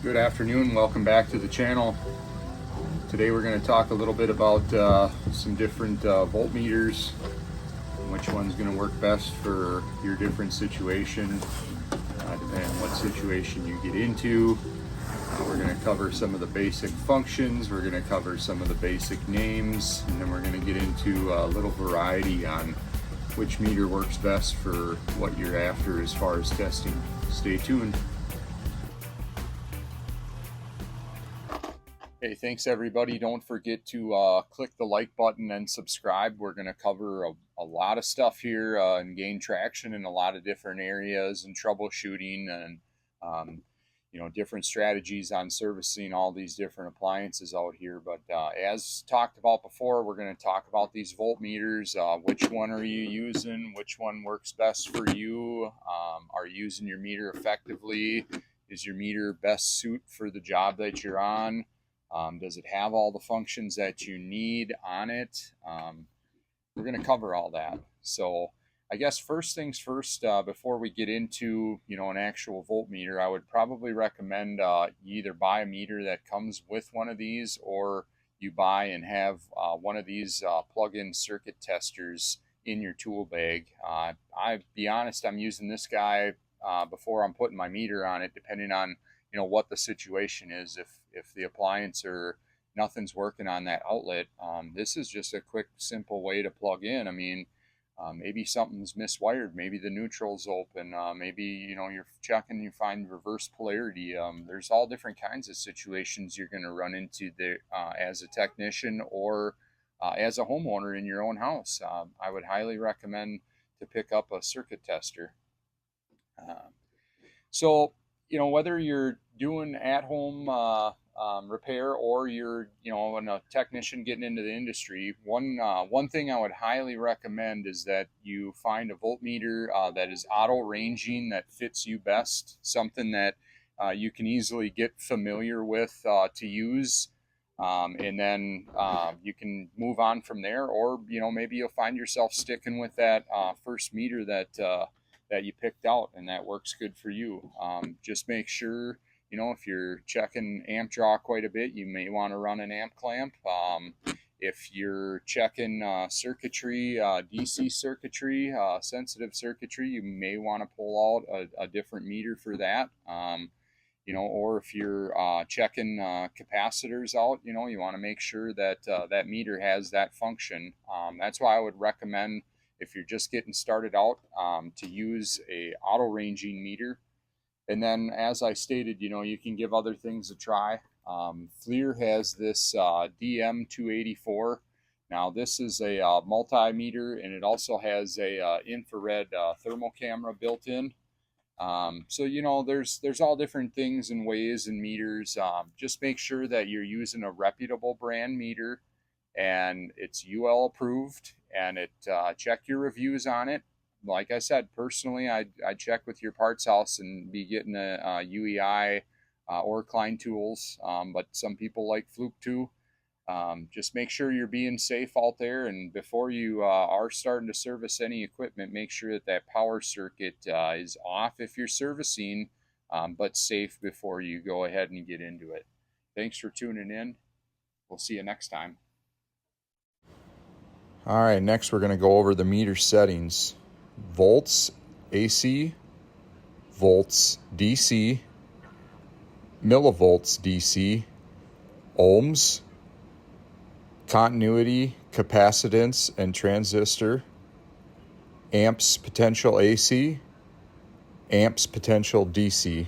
Good afternoon, welcome back to the channel. Today we're going to talk a little bit about some different voltmeters and which one's going to work best for your different situation, depending on what situation you get into. We're going to cover some of the basic functions, we're going to cover some of the basic names, and then we're going to get into a little variety on which meter works best for what you're after as far as testing. Stay tuned. Hey, thanks everybody. Don't forget to click the like button and subscribe. We're going to cover a lot of stuff here and gain traction in a lot of different areas and troubleshooting and different strategies on servicing all these different appliances out here. But as talked about before, we're going to talk about these voltmeters. Which one are you using? Which one works best for you? Are you using your meter effectively? Is your meter best suit for the job that you're on? Does it have all the functions that you need on it? We're going to cover all that. So I guess first things first, before we get into, an actual voltmeter, I would probably recommend you either buy a meter that comes with one of these, or you buy and have one of these plug-in circuit testers in your tool bag. I'll be honest, I'm using this guy before I'm putting my meter on it, depending on what the situation is. If the appliance or nothing's working on that outlet, this is just a quick, simple way to plug in. I mean, maybe something's miswired, maybe the neutral's open, maybe you're checking, you find reverse polarity. There's all different kinds of situations you're going to run into there as a technician or as a homeowner in your own house. I would highly recommend to pick up a circuit tester. So whether you're doing at-home repair or you're a technician getting into the industry, one thing I would highly recommend is that you find a voltmeter that is auto ranging, that fits you best, something that you can easily get familiar with to use, and then you can move on from there. Or maybe you'll find yourself sticking with that first meter that you picked out, and that works good for you. Just make sure, if you're checking amp draw quite a bit, you may want to run an amp clamp. If you're checking circuitry, DC circuitry, sensitive circuitry, you may want to pull out a different meter for that. Or if you're checking capacitors out, you want to make sure that that meter has that function. That's why I would recommend, if you're just getting started out, to use a auto ranging meter. And then, as I stated, you can give other things a try. FLIR has this DM284. Now, this is a multimeter, and it also has a infrared thermal camera built in. So there's all different things and ways and meters. Just make sure that you're using a reputable brand meter, and it's UL approved, and check your reviews on it. Like I said, personally, I check with your parts house and be getting a UEI or Klein Tools, but some people like Fluke too. Just make sure you're being safe out there, and before you are starting to service any equipment, make sure that power circuit is off if you're servicing, but safe before you go ahead and get into it. Thanks for tuning in. We'll see you next time. All right, next we're going to go over the meter settings. Volts AC, volts DC, millivolts DC, ohms, continuity, capacitance, and transistor, amps potential AC, amps potential DC.